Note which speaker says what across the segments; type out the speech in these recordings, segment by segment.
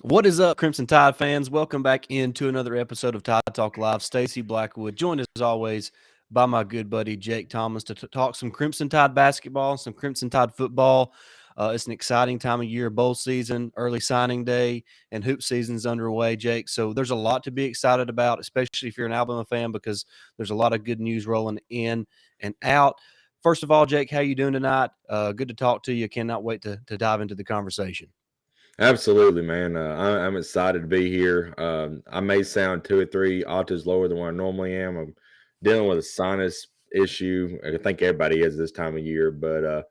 Speaker 1: What is up, Crimson Tide fans? Welcome back into another episode of Tide Talk Live. Stacy Blackwood, joined as always by my good buddy Jake Thomas to talk some Crimson Tide basketball, some Crimson Tide football. It's an exciting time of year, bowl season, early signing day, and hoop season's underway, Jake. So there's a lot to be excited about, especially if you're an Alabama fan, because there's a lot of good news rolling in and out. First of all, Jake, how you doing tonight? Good to talk to you. Cannot wait to dive into the conversation.
Speaker 2: Absolutely, man. I'm excited to be here. I may sound two or three octaves lower than what I normally am. I'm dealing with a sinus issue. I think everybody is this time of year, but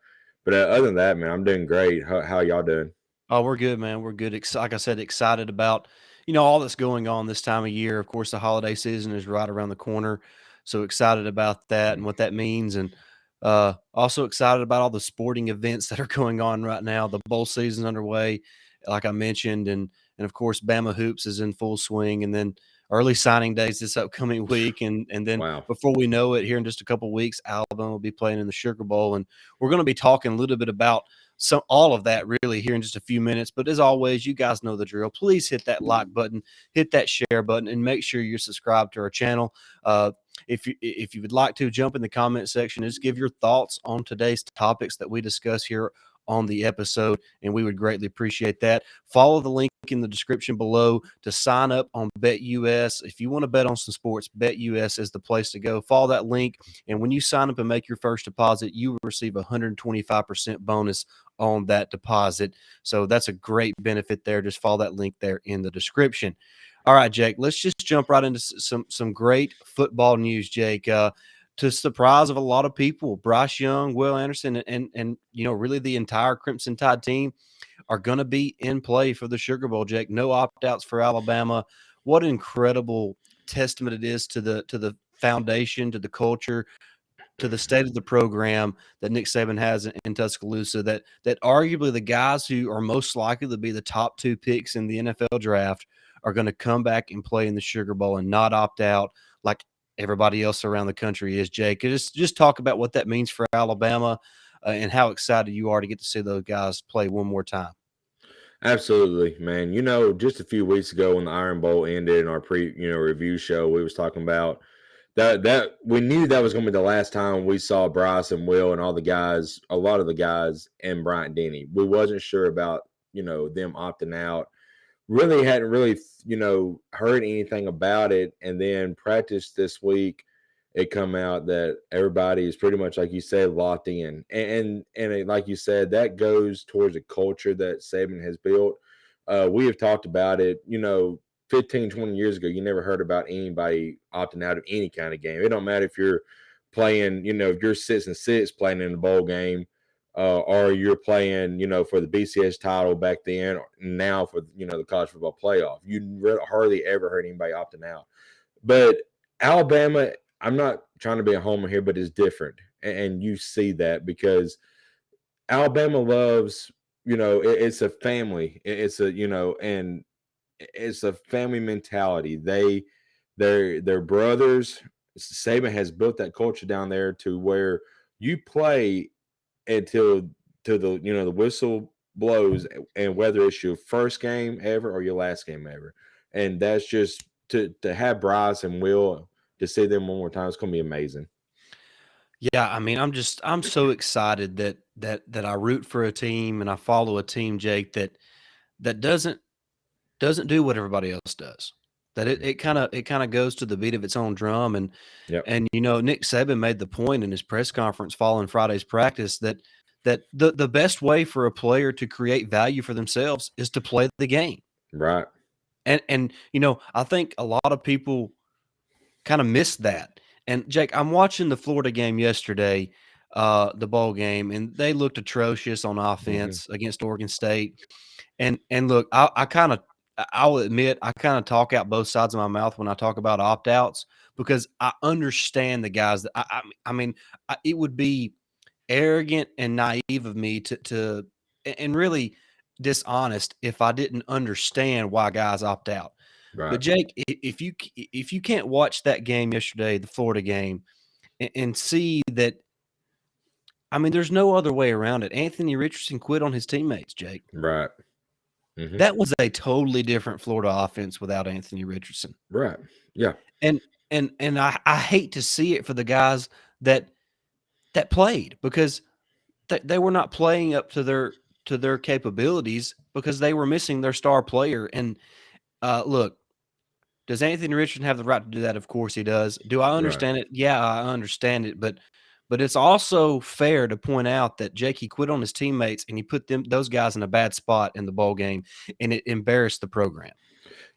Speaker 2: other than that, man, I'm doing great. How y'all doing?
Speaker 1: Oh, we're good, man. We're good. Like I said, excited about all that's going on this time of year. Of course, the holiday season is right around the corner, so excited about that and what that means, and also excited about all the sporting events that are going on right now. The bowl season underway, like I mentioned, and of course, Bama hoops is in full swing, and then early signing days this upcoming week, and then
Speaker 2: Wow.
Speaker 1: before we know it, here in just a couple of weeks, Alabama will be playing in the Sugar Bowl, and we're going to be talking a little bit about all of that really here in just a few minutes. But as always, you guys know the drill. Please hit that like button, hit that share button, and make sure you're subscribed to our channel. If you would like to jump in the comment section, just give your thoughts on today's topics that we discuss here on the episode, and we would greatly appreciate that. Follow the link in the description below to sign up on BetUS. If you want to bet on some sports, BetUS is the place to go. Follow that link, and when you sign up and make your first deposit, you will receive a 125% bonus on that deposit. So that's a great benefit there. Just follow that link there in the description. All right, Jake, let's just jump right into some great football news, Jake. To the surprise of a lot of people, Bryce Young, Will Anderson, and really the entire Crimson Tide team are going to be in play for the Sugar Bowl, Jake. No opt-outs for Alabama. What an incredible testament it is to the foundation, to the culture, to the state of the program that Nick Saban has in Tuscaloosa, that arguably the guys who are most likely to be the top two picks in the NFL draft are going to come back and play in the Sugar Bowl and not opt out like everybody else around the country is, Jake. Just talk about what that means for Alabama and how excited you are to get to see those guys play one more time.
Speaker 2: Absolutely, man. Just a few weeks ago when the Iron Bowl ended in our review show, we was talking about that we knew that was going to be the last time we saw Bryce and Will and all the guys, a lot of the guys, and Bryant Denny. We wasn't sure about them opting out. Really hadn't really heard anything about it, and then practice this week. It come out that everybody is pretty much, like you said, locked in, like you said, that goes towards a culture that Saban has built. We have talked about it. 15, 20 years ago, you never heard about anybody opting out of any kind of game. It don't matter if you're playing, if you're 6-6 playing in the bowl game, or you're playing, for the BCS title back then, now for, the college football playoff. You hardly ever heard anybody opting out. But Alabama, I'm not trying to be a homer here, but it's different. And you see that because Alabama loves, it's a family. And it's a family mentality. They're brothers. Saban has built that culture down there to where you play until to the whistle blows, and whether it's your first game ever or your last game ever. And that's just to have Bryce and Will, to see them one more time, it's gonna be amazing.
Speaker 1: Yeah, I mean, I'm so excited that I root for a team and I follow a team, Jake, that doesn't do what everybody else does. That it kind of goes to the beat of its own drum, and
Speaker 2: Yep.
Speaker 1: and Nick Saban made the point in his press conference following Friday's practice that the best way for a player to create value for themselves is to play the game.
Speaker 2: Right.
Speaker 1: And I think a lot of people kind of missed that. And Jake, I'm watching the Florida game yesterday, the bowl game, and they looked atrocious on
Speaker 2: Hmm.
Speaker 1: offense against Oregon State. And look, I'll admit I kind of talk out both sides of my mouth when I talk about opt outs because I understand the guys that I mean, it would be arrogant and naive of me to and really dishonest if I didn't understand why guys opt out. But
Speaker 2: Right.
Speaker 1: Jake, if you can't watch that game yesterday, the Florida game, and see that, I mean, there's no other way around it. Anthony Richardson quit on his teammates, Jake.
Speaker 2: Right. Hmm.
Speaker 1: That was a totally different Florida offense without Anthony Richardson.
Speaker 2: Right. Yeah.
Speaker 1: And I hate to see it for the guys that played, because they were not playing up to their capabilities because they were missing their star player. And look, does Anthony Richardson have the right to do that? Of course he does. Do I
Speaker 2: Right.
Speaker 1: understand it? Yeah, I understand it. But it's also fair to point out that Jake, he quit on his teammates and he put those guys in a bad spot in the bowl game, and it embarrassed the program.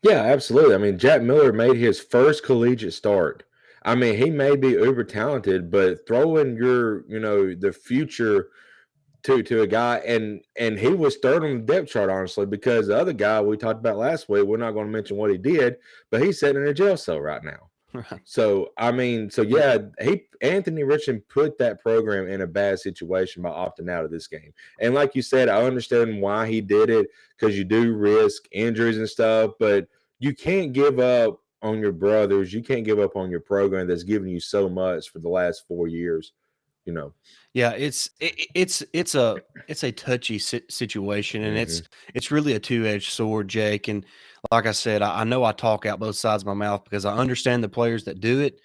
Speaker 2: Yeah, absolutely. I mean, Jack Miller made his first collegiate start. I mean, he may be uber talented, but throwing the future to a guy, and he was third on the depth chart, honestly, because the other guy we talked about last week, we're not going to mention what he did, but he's sitting in a jail cell right now.
Speaker 1: Right.
Speaker 2: So I mean, so yeah, Anthony Richardson put that program in a bad situation by opting out of this game. And like you said, I understand why he did it, because you do risk injuries and stuff, but you can't give up on your brothers. You can't give up on your program that's given you so much for the last 4 years. You know.
Speaker 1: Yeah, it's a touchy situation, and
Speaker 2: Hmm.
Speaker 1: it's really a two-edged sword, Jake. And like I said, I know I talk out both sides of my mouth because I understand the players that do it,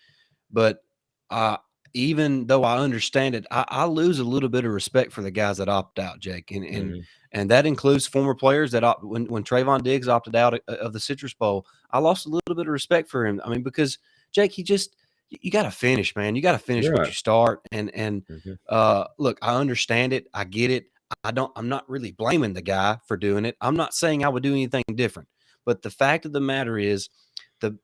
Speaker 1: but uh, even though I understand it, I lose a little bit of respect for the guys that opt out, Jake,
Speaker 2: Hmm.
Speaker 1: and that includes former players that when Trayvon Diggs opted out of the Citrus Bowl, I lost a little bit of respect for him. I mean, because Jake, you got to finish, man. You got to finish what
Speaker 2: Right.
Speaker 1: you start, and
Speaker 2: Hmm.
Speaker 1: look, I understand it, I get it. I'm not really blaming the guy for doing it. I'm not saying I would do anything different, but the fact of the matter is,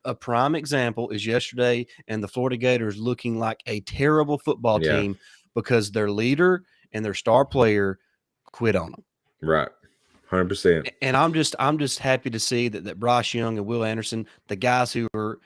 Speaker 1: a prime example is yesterday, and the Florida Gators looking like a terrible football
Speaker 2: Yeah.
Speaker 1: team because their leader and their star player quit on them.
Speaker 2: Right. 100%.
Speaker 1: And I'm just happy to see that Bryce Young and Will Anderson, the guys who are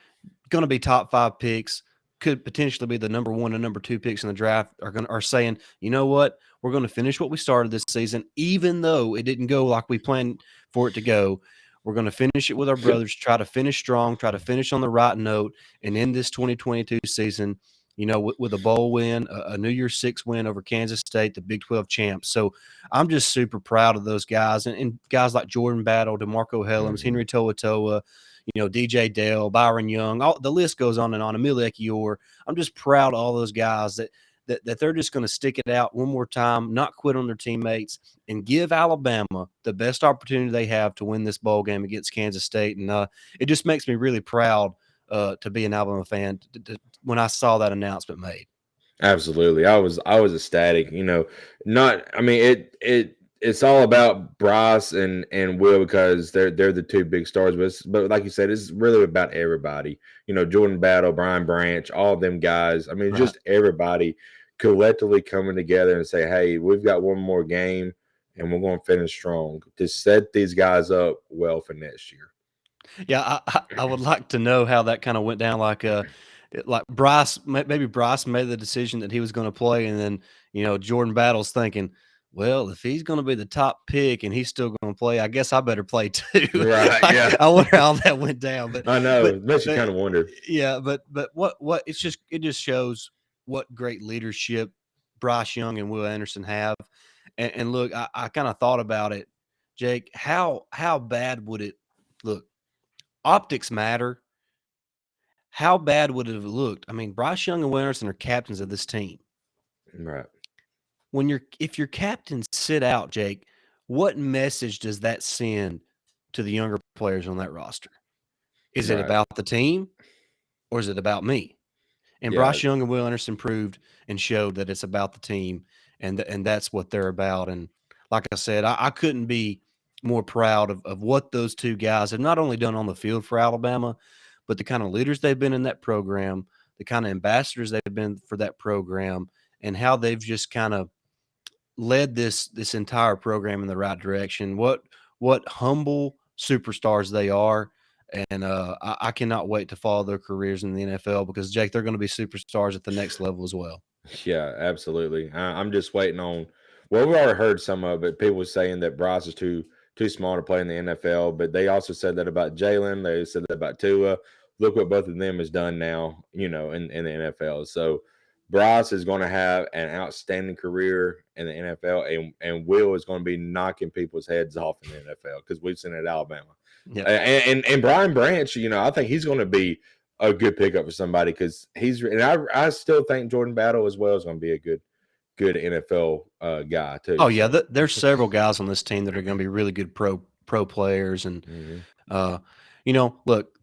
Speaker 1: going to be top 5 picks, could potentially be the number 1 and number 2 picks in the draft, are saying, you know what, we're going to finish what we started this season, even though it didn't go like we planned for it to go. We're going to finish it with our brothers, try to finish strong, try to finish on the right note, and end this 2022 season, with a bowl win, a New Year's Six win over Kansas State, the Big 12 champs. So I'm just super proud of those guys, and guys like Jordan Battle, DeMarco Helms,
Speaker 2: Hmm.
Speaker 1: Henry To'oTo'o, DJ Dale, Byron Young, all the list goes on and on. Emil Ekiyor. I'm just proud of all those guys that they're just going to stick it out one more time, not quit on their teammates, and give Alabama the best opportunity they have to win this bowl game against Kansas State. And it just makes me really proud to be an Alabama fan when I saw that announcement made.
Speaker 2: Absolutely. I was ecstatic, not I mean it's all about Bryce and Will, because they're the two big stars, but like you said, it's really about everybody. Jordan Battle, Brian Branch, all of them guys. I mean,
Speaker 1: Right.
Speaker 2: just everybody collectively coming together and say, "Hey, we've got one more game and we're going to finish strong to set these guys up well for next year."
Speaker 1: Yeah, I would like to know how that kind of went down. Like Bryce, maybe Bryce made the decision that he was going to play, and then Jordan Battle's thinking, well, if he's going to be the top pick and he's still going to play, I guess I better play too.
Speaker 2: Right, yeah.
Speaker 1: I wonder how that went down,
Speaker 2: I know.
Speaker 1: but
Speaker 2: It makes you
Speaker 1: but
Speaker 2: kind of wonder.
Speaker 1: yeah, but what it just shows what great leadership Bryce Young and Will Anderson have. And look, I kind of thought about it, Jake. How bad would it look? Optics matter. How bad would it have looked? I mean, Bryce Young and Will Anderson are captains of this team.
Speaker 2: Right.
Speaker 1: If your captains sit out, Jake, what message does that send to the younger players on that roster? Is it
Speaker 2: Right.
Speaker 1: about the team or is it about me? And
Speaker 2: Yeah.
Speaker 1: Bryce Young and Will Anderson proved and showed that it's about the team, and that's what they're about. And like I said, I couldn't be more proud of what those two guys have not only done on the field for Alabama, but the kind of leaders they've been in that program, the kind of ambassadors they've been for that program, and how they've just kind of led this entire program in the right direction. What humble superstars they are. And I cannot wait to follow their careers in the NFL because, Jake, they're going to be superstars at the next level as well.
Speaker 2: Yeah, absolutely. I'm just waiting on. Well, we already heard some of it. People saying that Bryce is too small to play in the NFL, but they also said that about Jalen. They said that about Tua. Look what both of them has done now, in the NFL. So Bryce is going to have an outstanding career in the NFL, and Will is going to be knocking people's heads off in the NFL because we've seen it at Alabama.
Speaker 1: Yeah.
Speaker 2: And Brian Branch, I think he's going to be a good pickup for somebody because I still think Jordan Battle as well is going to be a good NFL guy too.
Speaker 1: Oh yeah, there's several guys on this team that are going to be really good pro players, and look,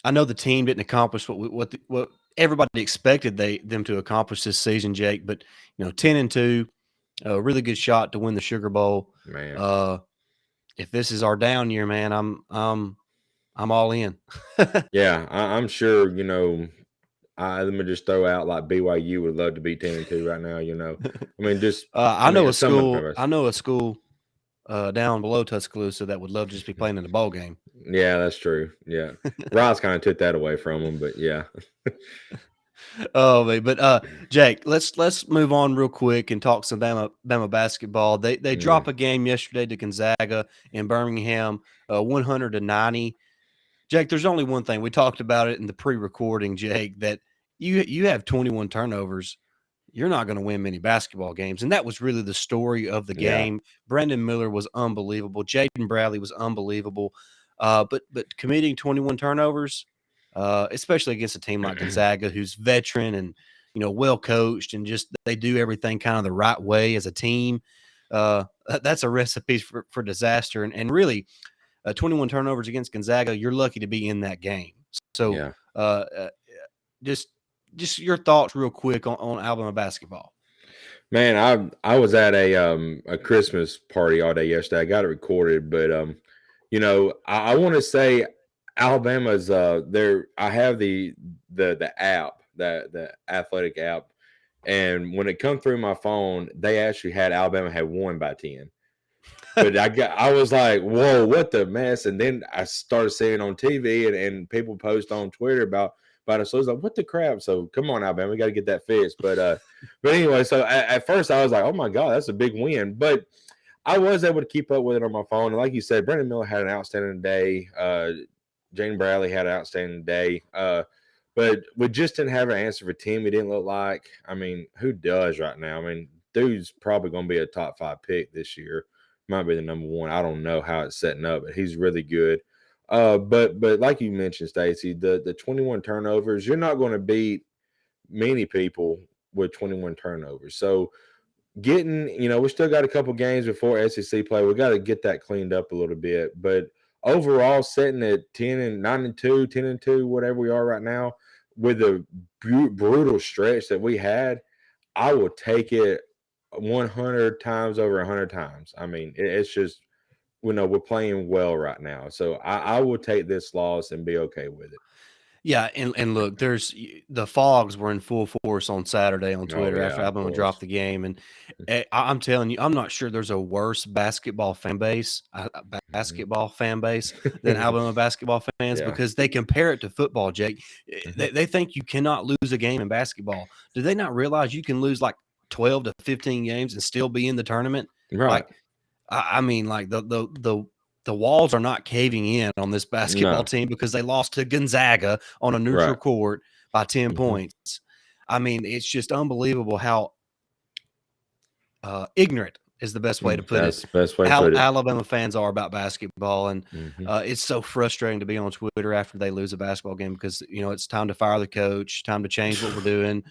Speaker 1: I know the team didn't accomplish what everybody expected them to accomplish this season, Jake. But 10-2, a really good shot to win the Sugar Bowl.
Speaker 2: Man,
Speaker 1: if this is our down year, man, I'm all in.
Speaker 2: Yeah, I'm sure. Let me just throw out like BYU would love to be 10-2 right now. I mean, just
Speaker 1: I know a
Speaker 2: some of the
Speaker 1: school.
Speaker 2: members.
Speaker 1: I know a school down below Tuscaloosa that would love to just be playing in the ball game.
Speaker 2: Yeah, that's true. Yeah, Ross kind of took that away from him, but yeah.
Speaker 1: Oh, man. But Jake, let's move on real quick and talk some Bama basketball. They drop a game yesterday to Gonzaga in Birmingham, 100-90. Jake, there's only one thing. We talked about it in the pre-recording, Jake, that you have 21 turnovers. You're not going to win many basketball games. And that was really the story of the game.
Speaker 2: Yeah.
Speaker 1: Brandon Miller was unbelievable. Jaden Bradley was unbelievable. But committing 21 turnovers, especially against a team like Gonzaga, who's veteran and, well coached, and just they do everything kind of the right way as a team. That's a recipe for disaster. And really, 21 turnovers against Gonzaga, you're lucky to be in that game. So
Speaker 2: Yeah.
Speaker 1: just your thoughts real quick on Alabama basketball.
Speaker 2: Man, I was at a Christmas party all day yesterday. I got it recorded, but I want to say Alabama's there. I have the app, the athletic app, and when it come through my phone, they actually had Alabama had won by 10. But I was like, whoa, what the mess? And then I started seeing on TV and people post on Twitter about it. So I was like, what the crap? So come on, Alabama, we got to get that fixed. But anyway, so at first I was like, oh my God, that's a big win. But I was able to keep up with it on my phone. And like you said, Brandon Miller had an outstanding day. Jane Bradley had an outstanding day. But we just didn't have an answer for Tim. He didn't look like. I mean, who does right now? I mean, dude's probably going to be a top 5 pick this year. Might be the number 1. I don't know how it's setting up, but he's really good. But like you mentioned, Stacey, the 21 turnovers, you're not going to beat many people with 21 turnovers. So getting, we still got a couple games before SEC play. We got to get that cleaned up a little bit. But overall, setting at 9-2, 10-2, whatever we are right now, with the brutal stretch that we had, I will take it 100 times over 100 times. I mean, it's just, we're playing well right now. So I will take this loss and be okay with it.
Speaker 1: Yeah, and look, there's the fogs were in full force on Saturday on Twitter after Alabama dropped the game, and I'm telling you, I'm not sure there's a worse basketball fan base than Alabama basketball fans because they compare it to football, Jake. They think you cannot lose a game in basketball. Do they not realize you can lose like 12 to 15 games and still be in the tournament?
Speaker 2: Right.
Speaker 1: Like, I mean, like the walls are not caving in on this basketball team because they lost to Gonzaga on a neutral court by 10 points. I mean, it's just unbelievable how ignorant is the best way to put
Speaker 2: That's
Speaker 1: it.
Speaker 2: the best way to put it.
Speaker 1: Alabama fans are about basketball, and it's so frustrating to be on Twitter after they lose a basketball game because, it's time to fire the coach, time to change what we're doing.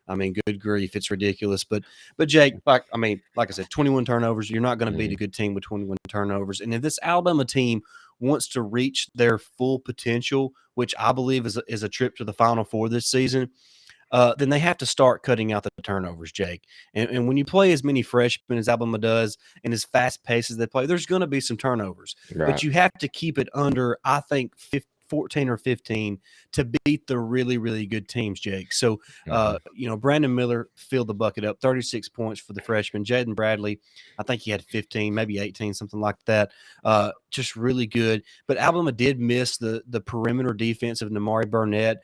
Speaker 1: I mean, good grief, it's ridiculous. But Jake, like I said, 21 turnovers. You're not going to beat a good team with 21 turnovers. And if this Alabama team wants to reach their full potential, which I believe is a trip to the Final Four this season, then they have to start cutting out the turnovers, Jake. And when you play as many freshmen as Alabama does and as fast paced as they play, there's going to be some turnovers.
Speaker 2: Right.
Speaker 1: But you have to keep it under, I think, 14 or 15 to beat the really, really good teams, Jake. So, Brandon Miller filled the bucket up, 36 points for the freshman. Jaden Bradley, I think he had 15, maybe 18, something like that. Just really good. But Alabama did miss the perimeter defense of Namari Burnett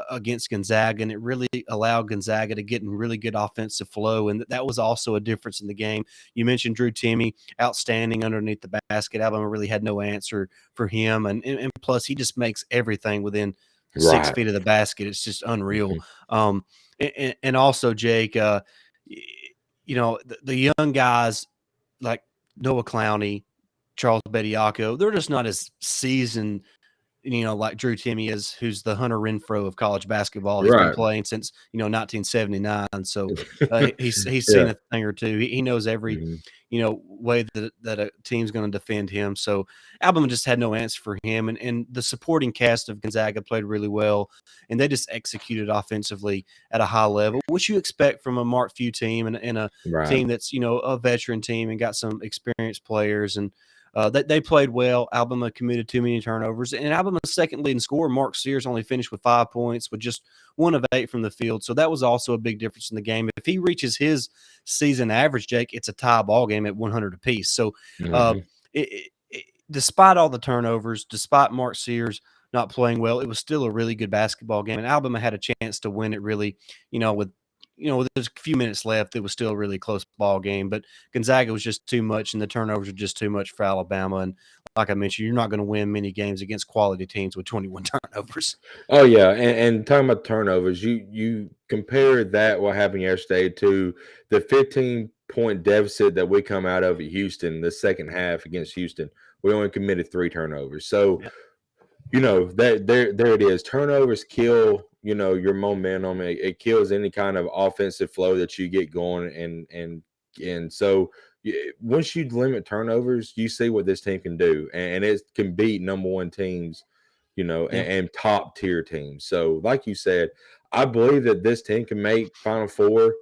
Speaker 1: against Gonzaga, and it really allowed Gonzaga to get in really good offensive flow, and that was also a difference in the game. You mentioned Drew Timme, outstanding underneath the basket. Alabama really had no answer for him, and plus he just makes everything within 6 feet of the basket. It's just unreal. And also, Jake, the young guys like Noah Clowney, Charles Bediako, they're just not as seasoned, like Drew Timme is, who's the Hunter Renfro of college basketball. He's been
Speaker 2: Right.
Speaker 1: playing since 1979, so he's seen
Speaker 2: Yeah.
Speaker 1: a thing or two. He knows every
Speaker 2: Mhm.
Speaker 1: way that a team's going to defend him. So Alabama just had no answer for him, and the supporting cast of Gonzaga played really well, and they just executed offensively at a high level, which you expect from a Mark Few team and a
Speaker 2: Right.
Speaker 1: team that's a veteran team and got some experienced players. And they played well. Alabama committed too many turnovers. And Alabama's second leading scorer, Mark Sears, only finished with 5 points with just 1 of 8 from the field. So that was also a big difference in the game. If he reaches his season average, Jake, it's a tie ball game at 100 apiece. So
Speaker 2: Mhm.
Speaker 1: despite all the turnovers, despite Mark Sears not playing well, it was still a really good basketball game. And Alabama had a chance to win it really, with there's a few minutes left. It was still a really close ball game, but Gonzaga was just too much, and the turnovers were just too much for Alabama. And like I mentioned, you're not going to win many games against quality teams with 21 turnovers.
Speaker 2: Oh yeah, and talking about turnovers, you compare that what happened yesterday to the 15-point deficit that we come out of at Houston the second half against Houston. We only committed 3 turnovers. So
Speaker 1: Yeah,
Speaker 2: that there it is. Turnovers kill your momentum. It kills any kind of offensive flow that you get going, and so once you limit turnovers, you see what this team can do, and it can beat number one teams,
Speaker 1: yeah.
Speaker 2: and top tier teams. So like you said, I believe that this team can make Final Four.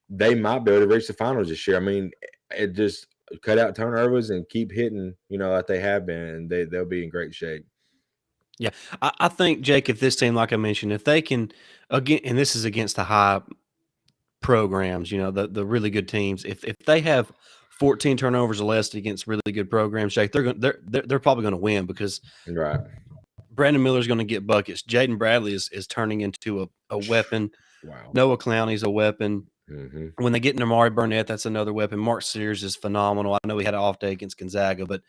Speaker 2: They might be able to reach the finals this year. I mean, it just cut out turnovers and keep hitting, like they have been, and they'll be in great shape.
Speaker 1: Yeah, I think, Jake, if this team, like I mentioned, if they can again, and this is against the high programs, the really good teams, if they have 14 turnovers or less against really good programs, Jake, they're probably going to win because
Speaker 2: Right.
Speaker 1: Brandon Miller's going to get buckets. Jaden Bradley is turning into a weapon.
Speaker 2: Wow.
Speaker 1: Noah Clowney's a weapon.
Speaker 2: Mhm.
Speaker 1: When they get Namari Burnett, that's another weapon. Mark Sears is phenomenal. I know he had an off day against Gonzaga, but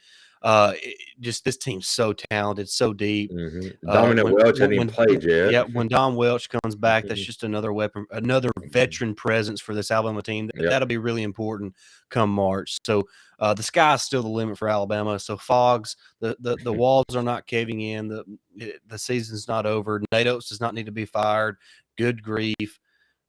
Speaker 1: just this team's so talented, so deep.
Speaker 2: Mhm. Dominant
Speaker 1: When
Speaker 2: Welch hadn't even
Speaker 1: when
Speaker 2: played yet.
Speaker 1: yeah, when Don Welch comes back, that's
Speaker 2: Mhm.
Speaker 1: just another weapon, another
Speaker 2: Mhm.
Speaker 1: veteran presence for this Alabama team.
Speaker 2: Yep.
Speaker 1: That'll be really important come March. So the sky's still the limit for Alabama. So Fogs, the walls are not caving in. The season's not over. Nate Oates does not need to be fired. Good grief.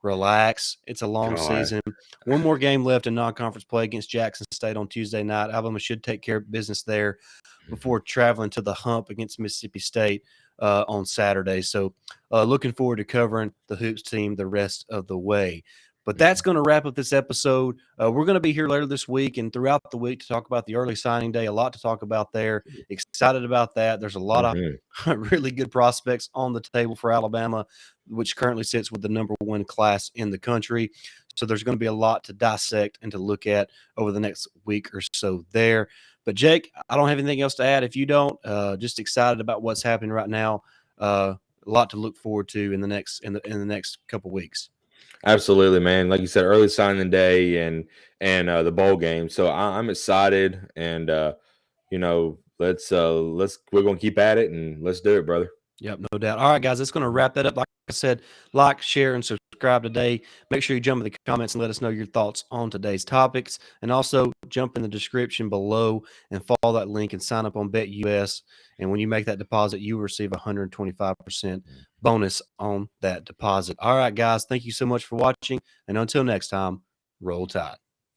Speaker 1: Relax. It's a long
Speaker 2: God.
Speaker 1: season. One more game left in non-conference play against Jackson State on Tuesday night. Alabama should take care of business there
Speaker 2: Mhm.
Speaker 1: before traveling to the hump against Mississippi State on Saturday. So looking forward to covering the Hoops team the rest of the way. But that's
Speaker 2: Mhm.
Speaker 1: going to wrap up this episode. We're going to be here later this week and throughout the week to talk about the early signing day. A lot to talk about there. Excited about that. There's a lot of
Speaker 2: Mhm.
Speaker 1: really good prospects on the table for Alabama, which currently sits with the number 1 class in the country. So there's going to be a lot to dissect and to look at over the next week or so there. But Jake, I don't have anything else to add. If you don't, just excited about what's happening right now. A lot to look forward to in the next couple weeks.
Speaker 2: Absolutely, man. Like you said, early signing day and the bowl game. So I'm excited, and let's we're gonna keep at it and let's do it, brother.
Speaker 1: Yep, no doubt. All right, guys, that's going to wrap that up. Like I said, like, share, and subscribe today. Make sure you jump in the comments and let us know your thoughts on today's topics. And also jump in the description below and follow that link and sign up on BetUS. And when you make that deposit, you will receive 125% bonus on that deposit. All right, guys, thank you so much for watching. And until next time, roll tide.